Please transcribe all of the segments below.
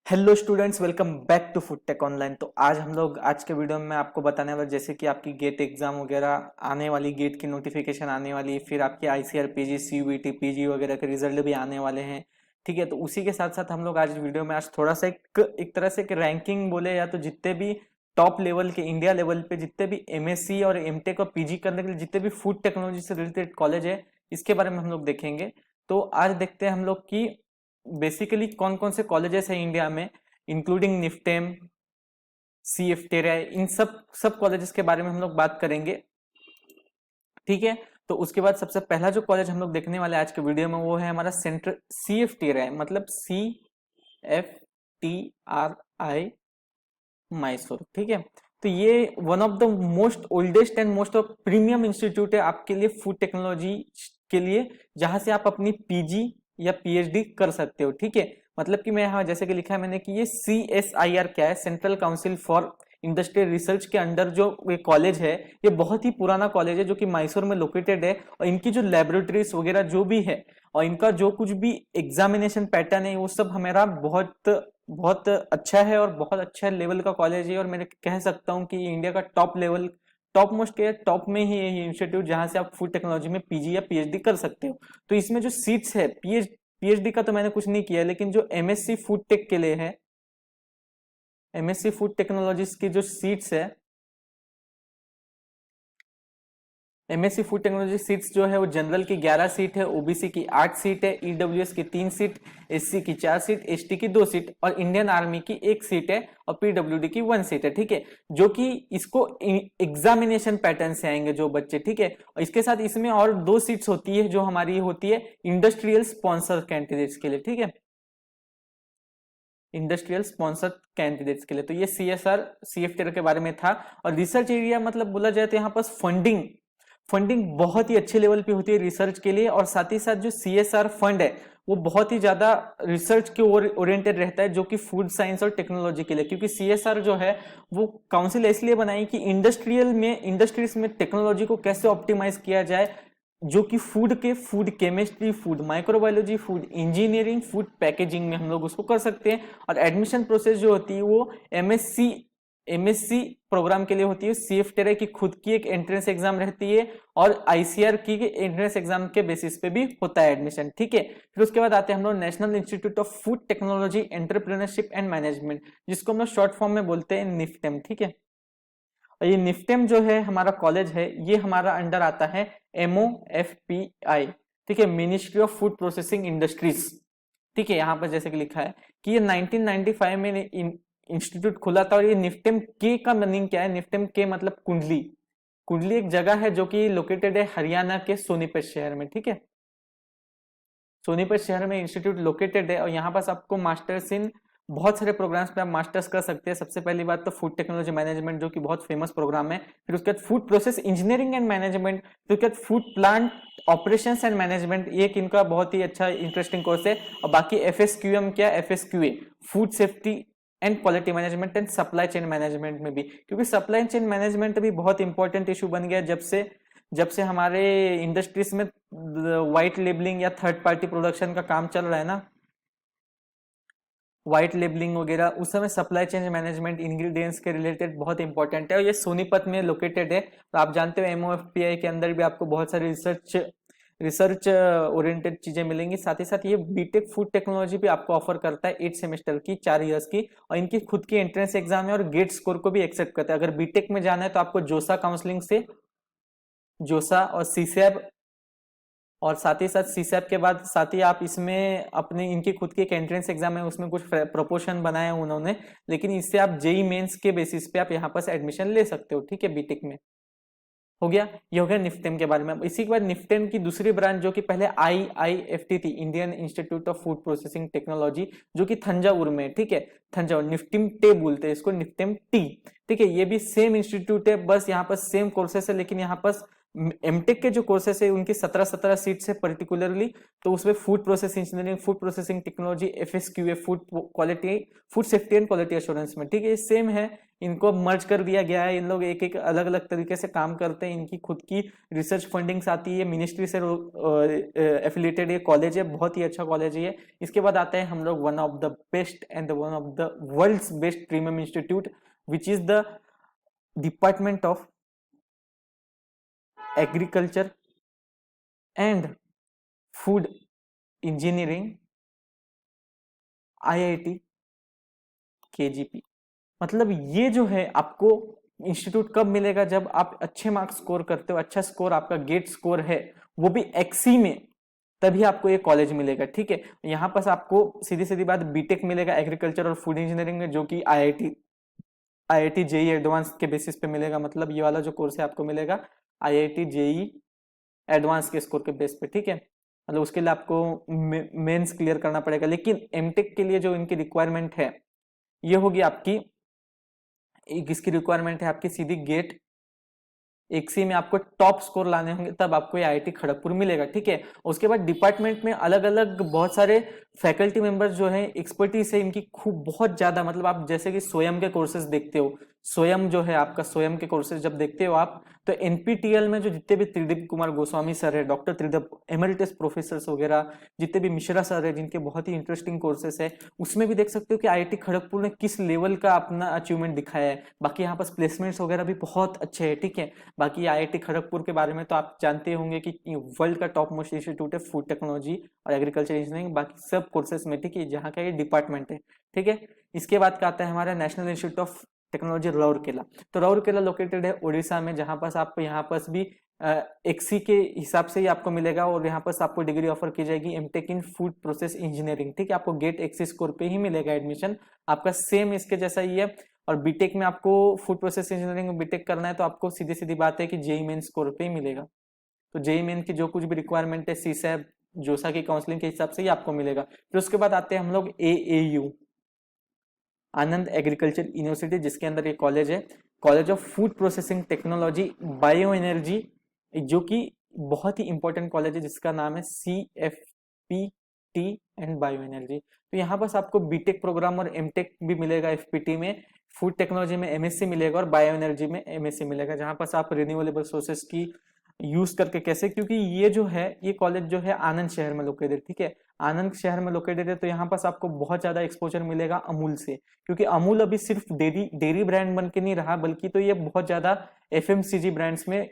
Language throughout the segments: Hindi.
Hello students, welcome back to food tech online. तो आज के वीडियो में आपको बताने वाला जैसे कि आपकी गेट एग्जाम वगैरह आने वाली, गेट की नोटिफिकेशन आने वाली, फिर आपकी आईसीआरपीजी सीयूईटी पीजी वगैरह के रिजल्ट भी आने वाले हैं। ठीक है, तो उसी के साथ साथ हम लोग आज वीडियो में आज थोड़ा सा एक तरह से एक रैंकिंग बोले या तो जितने भी टॉप लेवल के इंडिया लेवल पे जितने भी एमएससी और एमटेक और पीजी करने के लिए जितने भी फूड टेक्नोलॉजी से रिलेटेड कॉलेज है, इसके बारे में हम लोग देखेंगे। तो आज देखते हैं हम लोग की बेसिकली कौन कौन से कॉलेजेस हैं इंडिया में, इंक्लूडिंग निफ्टेम, सीएफटेरा, इन सब कॉलेजेस के बारे में हम लोग बात करेंगे। ठीक है, तो उसके बाद सबसे पहला जो कॉलेज हम लोग देखने वाले आज के वीडियो में वो है हमारा सेंट्रल सीएफटीआई, मतलब CFTRI मैसूर। ठीक है, तो ये one of the most oldest and most of premium institute है आपके लिए फूड टेक्नोलॉजी के लिए, जहां से आप अपनी पीजी या पीएचडी कर सकते हो। ठीक है, मतलब कि मैं यहाँ जैसे कि लिखा है मैंने कि ये CSIR क्या है, central council for industrial research के अंडर जो ये कॉलेज है, ये बहुत ही पुराना कॉलेज है जो कि मैसूर में लोकेटेड है। और इनकी जो लेबोरेटरीज वगैरह जो भी है और इनका जो कुछ भी एग्जामिनेशन पैटर्न है वो सब हमारा बहुत बहुत अच्छा है और बहुत अच्छा लेवल का कॉलेज है। और मैं कह सकता हूँ कि इंडिया का टॉप लेवल, टॉप मोस्ट के टॉप में ही है ये इंस्टीट्यूट, जहां से आप फूड टेक्नोलॉजी में पीजी या पीएचडी कर सकते हो। तो इसमें जो सीट्स है, पीएचडी का तो मैंने कुछ नहीं किया, लेकिन जो एमएससी फूड टेक के लिए है, एमएससी फूड टेक्नोलॉजीज की जो सीट्स है, एमएससी फूड टेक्नोलॉजी सीट्स जो है वो जनरल की 11 सीट है, ओबीसी की 8 सीट है, ईडब्ल्यूएस की 3 सीट, एससी की 4 सीट, एसटी की 2 सीट और इंडियन आर्मी की 1 सीट है और पीडब्ल्यूडी की 1 सीट है। ठीक है, जो कि इसको एग्जामिनेशन पैटर्न से आएंगे जो बच्चे। ठीक है, और इसके साथ इसमें और 2 सीट्स होती है जो हमारी होती है इंडस्ट्रियल स्पॉन्सर कैंडिडेट्स के लिए। ठीक है, इंडस्ट्रियल स्पॉन्सर कैंडिडेट्स के लिए। तो ये सीएसआर सीएफटीआर के बारे में था। और रिसर्च एरिया मतलब बोला जाए तो यहाँ पर फंडिंग फंडिंग बहुत ही अच्छे लेवल पे होती है रिसर्च के लिए। और साथ ही साथ जो सीएसआर फंड है वो बहुत ही ज्यादा रिसर्च के ओरिएंटेड रहता है, जो कि फूड साइंस और टेक्नोलॉजी के लिए। क्योंकि सीएसआर जो है वो काउंसिल इसलिए बनाई कि इंडस्ट्रीज में टेक्नोलॉजी को कैसे ऑप्टिमाइज किया जाए, जो कि food chemistry, food microbiology, food engineering, food packaging में हम लोग उसको कर सकते हैं। और एडमिशन प्रोसेस जो होती है वो एमएससी प्रोग्राम के लिए होती है। सीएफटीआई की खुद की एक एंट्रेंस एग्जाम रहती है और आईसीआर की एंट्रेंस एग्जाम के बेसिस पे भी होता है एडमिशन। ठीक है, फिर उसके बाद आते हैं हम लोग national institute of food technology entrepreneurship and management, जिसको हम लोग शॉर्ट फॉर्म में बोलते हैं निफ्टेम। ठीक है, और ये निफ्टेम जो है हमारा कॉलेज है, ये हमारा अंडर आता है MOFPI। ठीक है, ministry of food processing industries. ठीक है, यहाँ पर जैसे कि लिखा है कि ये 1995 में इंस्टीट्यूट खुला था। और ये निफ्टेम के का मीनिंग क्या है, निफ्टेम के मतलब कुंडली। कुंडली एक जगह है जो कि लोकेटेड है हरियाणा के सोनीपत शहर में। ठीक है, सोनीपत शहर में इंस्टीट्यूट लोकेटेड है और यहाँ पास आपको मास्टर्स इन बहुत सारे प्रोग्राम्स पे आप मास्टर्स कर सकते हैं। सबसे पहली बात तो फूड टेक्नोलॉजी मैनेजमेंट, जो कि बहुत फेमस प्रोग्राम है। फिर उसके बाद food process engineering and management, फिर उसके बाद food plant operations and management, ये इनका बहुत ही अच्छा इंटरेस्टिंग कोर्स है। और बाकी FSQM क्या, FSQA food safety and quality management and supply chain management में भी, क्योंकि सप्लाई चेन मैनेजमेंट भी बहुत इंपॉर्टेंट इशू बन गया जब से हमारे इंडस्ट्रीज में व्हाइट लेबलिंग या थर्ड पार्टी प्रोडक्शन का काम चल रहा है ना, व्हाइट लेबलिंग वगैरह, उस समय सप्लाई चेन मैनेजमेंट इंग्रेडिएंट्स के रिलेटेड बहुत इंपॉर्टेंट है। और ये सोनीपत में लोकेटेड है। तो आप जानते हो MOFPI के अंदर भी आपको बहुत सारी रिसर्च ओरिएंटेड चीजें मिलेंगी। साथ ही साथ ये बीटेक फूड टेक्नोलॉजी भी आपको ऑफर करता है 8 सेमेस्टर की, 4 इयर्स की। और इनकी खुद की एंट्रेंस एग्जाम है और गेट स्कोर को भी एक्सेप्ट करता है। अगर बीटेक में जाना है तो आपको जोसा काउंसलिंग से, जोसा और सीसैब, और साथ ही साथ सीसैप के बाद साथ ही आप इसमें अपने इनकी खुद की एक एंट्रेंस एग्जाम है, उसमें कुछ प्रोपोर्शन बनाए हैं उन्होंने, लेकिन इससे आप जेई मेंस के बेसिस पे आप यहाँ पर एडमिशन ले सकते हो। ठीक है, बीटेक में हो गया। ये हो गया निफ्टेम के बारे में। इसी के बाद निफ्टेम की दूसरी ब्रांच जो कि पहले IIFT थी, Indian institute of food processing technology, जो कि थंजावुर में। ठीक है, थंजावुर, निफ्टेम टे बोलते हैं इसको, निफ्टेम टी। ठीक है, ये भी सेम इंस्टीट्यूट है, बस यहाँ पर सेम कोर्सेस है, लेकिन यहाँ पर एमटेक के जो कोर्सेस है उनकी 17 सीट्स है पर्टिकुलरली, तो उसमें food process engineering, food processing technology, FSQA, food quality, food safety and quality assurance में, ठीक है, ये सेम है। इनको मर्ज कर दिया गया है, इन लोग एक एक अलग अलग तरीके से काम करते हैं, इनकी खुद की रिसर्च फंडिंग्स आती है, मिनिस्ट्री से एफिलिएटेड ये कॉलेज है, बहुत ही अच्छा कॉलेज है ये। इसके बाद आते हैं हम लोग one of the best and one of the world's best premium institute which is the department of agriculture and food engineering, IIT KGP. मतलब ये जो है आपको इंस्टीट्यूट कब मिलेगा, जब आप अच्छे मार्क्स स्कोर करते हो, अच्छा स्कोर आपका गेट स्कोर है, वो भी एक्सी में, तभी आपको ये कॉलेज मिलेगा, ठीक है। यहाँ पर आपको सीधी सीधी बात बीटेक मिलेगा एग्रीकल्चर और फूड इंजीनियरिंग में, जो कि आईआईटी जेई एडवांस के बेसिस पे मिलेगा। मतलब ये वाला जो कोर्स है आपको मिलेगा आईआईटी जेई एडवांस के स्कोर के बेस पे, ठीक है। मतलब उसके लिए आपको मेंस क्लियर करना पड़ेगा, लेकिन एमटेक के लिए जो इनकी रिक्वायरमेंट है ये होगी आपकी, किसकी रिक्वायरमेंट है आपकी, सीधी गेट एक्सी में आपको टॉप स्कोर लाने होंगे, तब आपको ये आईआईटी खड़गपुर मिलेगा, ठीक है। उसके बाद डिपार्टमेंट में अलग अलग बहुत सारे फैकल्टी मेंबर्स जो है, एक्सपर्टीज है इनकी खूब बहुत ज्यादा। मतलब आप जैसे कि स्वयं के कोर्सेज देखते हो, स्वयं जो है आपका, स्वयं के कोर्सेज जब देखते हो आप, तो एनपीटीएल में जो जितने भी त्रिदीप कुमार गोस्वामी सर है, डॉक्टर त्रिदीप एमरिटस प्रोफेसर वगैरह, जितने भी मिश्रा सर है जिनके बहुत ही इंटरेस्टिंग कोर्सेस है, उसमें भी देख सकते हो कि आईआईटी खड़गपुर ने किस लेवल का अपना अचीवमेंट दिखाया है। बाकी यहाँ पर प्लेसमेंट्स वगैरह भी बहुत अच्छे हैं, ठीक है। बाकी आईआईटी खड़गपुर के बारे में तो आप जानते होंगे कि वर्ल्ड का टॉप मोस्ट इंस्टीट्यूट है फूड टेक्नोलॉजी और एग्रीकल्चर इंजीनियरिंग, बाकी सब कोर्सेज में, ठीक है, जहाँ का ये डिपार्टमेंट है, ठीक है। इसके बाद का आता है हमारा national institute of technology Rourkela. तो राउरकेला लोकेटेड है उड़ीसा में, जहां पास आप यहाँ पास भी एक्सी के हिसाब से ही आपको मिलेगा, और यहाँ पास आपको डिग्री ऑफर की जाएगी MTech in food process engineering, ठीक है। आपको गेट एक्सी स्कोर पे ही मिलेगा एडमिशन, आपका सेम इसके जैसा ही है। और बीटेक में आपको फूड प्रोसेस इंजीनियरिंग में बीटेक करना है तो आपको सीधी सीधी बात है कि जेई मेन स्कोर पे ही मिलेगा। तो जेई मेन की जो कुछ भी रिक्वायरमेंट है सीसैट जोसा की काउंसलिंग के हिसाब से ही आपको मिलेगा। फिर उसके बाद आते हैं हम लोग एएयू, आनंद एग्रीकल्चर यूनिवर्सिटी, जिसके अंदर ये कॉलेज है, college of food processing technology bio energy, जो कि बहुत ही इंपॉर्टेंट कॉलेज है जिसका नाम है CFPT एंड बायो एनर्जी। तो यहाँ बस आपको बीटेक प्रोग्राम और एमटेक भी मिलेगा, एफपीटी में फूड टेक्नोलॉजी में एमएससी मिलेगा और बायो एनर्जी में एमएससी मिलेगा, जहाँ पर आप रिन्यूएबल सोर्सेस की यूज करके कैसे, क्योंकि ये जो है ये कॉलेज जो है आनंद शहर में लोकेटेड, ठीक है, आनंद शहर में लोकेटेड है। तो यहाँ पास आपको बहुत ज्यादा एक्सपोजर मिलेगा अमूल से, क्योंकि अमूल अभी सिर्फ डेयरी ब्रांड बन के नहीं रहा, बल्कि तो ये बहुत ज्यादा एफएमसीजी ब्रांड्स में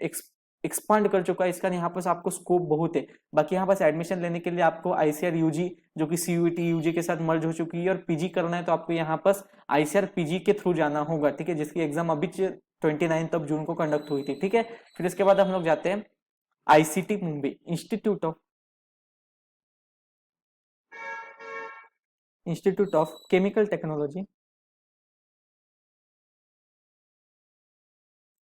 एक्सपांड कर चुका है। इसका यहाँ पास आपको स्कोप बहुत है। बाकी यहाँ पास एडमिशन लेने के लिए आपको आईसीआर यूजी, जो कि सीयूईटी यूजी के साथ मर्ज हो चुकी है, और पीजी करना है तो आपको यहाँ पास आईसीआर पीजी के थ्रू जाना होगा, ठीक है, जिसकी एग्जाम अभी 29 जून को कंडक्ट हुई थी, ठीक है। फिर इसके बाद हम लोग जाते हैं ICT Mumbai, institute of chemical technology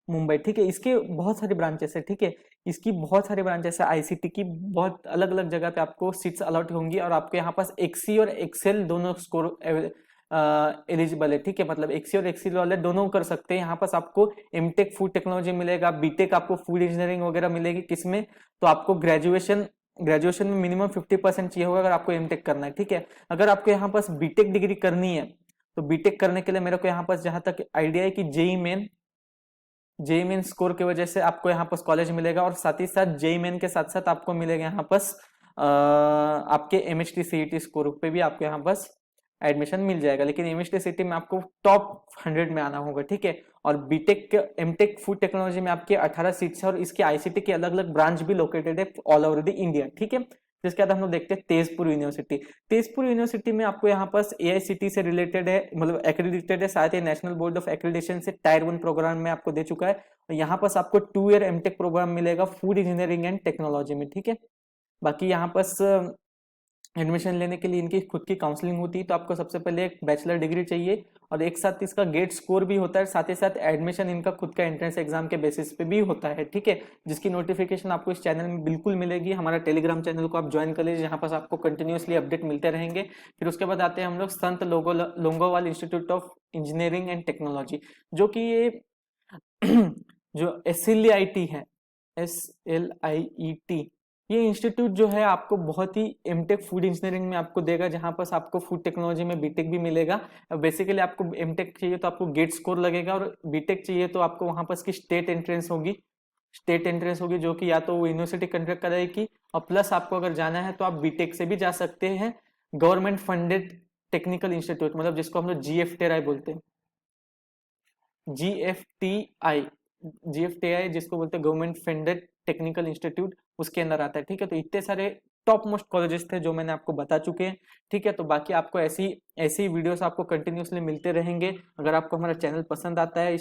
Mumbai, ठीक है। इसके बहुत सारी ब्रांचेस है, ठीक है, इसकी बहुत सारी ब्रांचेस है, आईसीटी की बहुत अलग अलग जगह पे आपको सीट्स अलॉट होंगी, और आपके यहाँ पास एक्सी और एक्सेल दोनों स्कोर एलिजिबल है, ठीक है। मतलब एक्सी और एक्सेल वाले दोनों कर सकते हैं। यहाँ पास आपको एमटेक फूड टेक्नोलॉजी मिलेगा, बीटेक आपको फूड इंजीनियरिंग वगैरह मिलेगी, किसमें, तो आपको ग्रेजुएशन में मिनिमम 50% चाहिए होगा अगर आपको एमटेक करना है, ठीक है। अगर आपको यहाँ पास बीटेक डिग्री करनी है तो बीटेक करने के लिए मेरे को यहाँ पास जहां तक आइडिया है कि जेई मेन स्कोर की वजह से आपको यहाँ पास कॉलेज मिलेगा, और साथ ही साथ जेई मेन के साथ साथ आपको मिलेगा यहाँ पास आपके एमएचटी सीईटी स्कोर पे भी आपको यहाँ पास एडमिशन मिल जाएगा। लेकिन एमएचटी सीईटी में आपको टॉप 100 में आना होगा, ठीक है। और बीटेक एमटेक फूड टेक्नोलॉजी में आपके 18 सीट्स है, और इसके आईसीटी के अलग अलग ब्रांच भी लोकेटेड है ऑल ओवर द इंडिया, ठीक है। जिसके बाद हम लोग देखते हैं तेजपुर यूनिवर्सिटी। तेजपुर यूनिवर्सिटी में आपको यहाँ पास एआईसीटी से रिलेटेड है, मतलब एक्रेडिटेड है, साथ ही नेशनल बोर्ड ऑफ एक्रेडिटेशन से टायर 1 प्रोग्राम में आपको दे चुका है। और यहाँ पास आपको 2 ईयर एमटेक प्रोग्राम मिलेगा फूड इंजीनियरिंग एंड टेक्नोलॉजी में, ठीक है। बाकी यहाँ पास एडमिशन लेने के लिए इनकी खुद की काउंसलिंग होती है, तो आपको सबसे पहले एक बैचलर डिग्री चाहिए, और एक साथ इसका गेट स्कोर भी होता है, साथ ही साथ एडमिशन इनका खुद का एंट्रेंस एग्जाम के बेसिस पे भी होता है, ठीक है। जिसकी नोटिफिकेशन आपको इस चैनल में बिल्कुल मिलेगी। हमारा टेलीग्राम चैनल को आप ज्वाइन कर लीजिए, यहाँ पास आपको कंटिन्यूसली अपडेट मिलते रहेंगे। फिर उसके बाद आते हैं हम लोग संत Longowal institute of engineering and technology, जो कि ये जो SLIT है, SLIET, ये इंस्टीट्यूट जो है आपको बहुत ही एमटेक फूड इंजीनियरिंग में आपको देगा, जहां पर आपको फूड टेक्नोलॉजी में बीटेक भी मिलेगा। बेसिकली आपको एमटेक चाहिए तो आपको गेट स्कोर लगेगा, और बीटेक चाहिए तो आपको वहां पर की स्टेट एंट्रेंस होगी, जो कि या तो वो यूनिवर्सिटी कंडक्ट कराएगी, और प्लस आपको अगर जाना है तो आप बीटेक से भी जा सकते हैं। गवर्नमेंट फंडेड टेक्निकल इंस्टीट्यूट, मतलब जिसको हम लोग GFTI बोलते हैं, GFTI, जिसको बोलते हैं गवर्नमेंट फंडेड टेक्निकल इंस्टीट्यूट, उसके अंदर आता है। ठीक है, तो इतने सारे टॉप मोस्ट कॉलेजेस थे जो मैंने आपको बता चुके हैं। ठीक है, तो बाकी आपको ऐसी ऐसी वीडियोस आपको कंटिन्यूसली मिलते रहेंगे। अगर आपको हमारा चैनल पसंद आता है,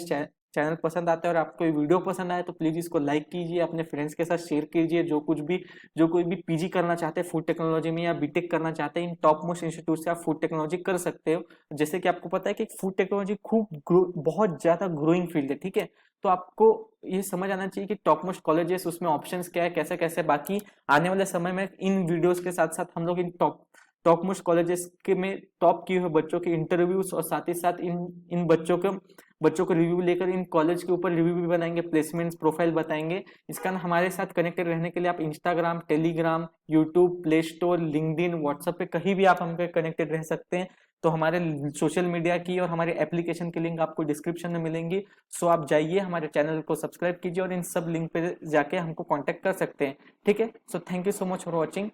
चैनल पसंद आता है और आपको ये वीडियो पसंद आए तो प्लीज इसको लाइक कीजिए, अपने फ्रेंड्स के साथ शेयर कीजिए। जो कोई भी पीजी करना चाहते हैं फूड टेक्नोलॉजी में या बीटेक करना चाहते हैं, इन टॉप मोस्ट इंस्टीट्यूट से आप फूड टेक्नोलॉजी कर सकते हो। जैसे कि आपको पता है कि फूड टेक्नोलॉजी बहुत ज्यादा ग्रोइंग फील्ड है। ठीक है, तो आपको ये समझ आना चाहिए कि टॉप मोस्ट कॉलेजेस, उसमें ऑप्शंस क्या है, कैसे कैसे। बाकी आने वाले समय में इन वीडियोस के साथ साथ हम लोग इन टॉप मोस्ट कॉलेजेस के में टॉप किए हुए बच्चों के इंटरव्यूज, और साथ ही साथ इन बच्चों को रिव्यू लेकर इन कॉलेज के ऊपर रिव्यू भी बनाएंगे, प्लेसमेंट्स प्रोफाइल बताएंगे। इसका हमारे साथ कनेक्टेड रहने के लिए आप Instagram, Telegram, YouTube, play store, LinkedIn, WhatsApp पे कहीं भी आप हमसे कनेक्टेड रह सकते हैं। तो हमारे सोशल मीडिया की और हमारे एप्लीकेशन की लिंक आपको डिस्क्रिप्शन में मिलेंगी। सो आप जाइए, हमारे चैनल को सब्सक्राइब कीजिए और इन सब लिंक पे जाके हमको कांटेक्ट कर सकते हैं। ठीक है, so thank you so much for watching.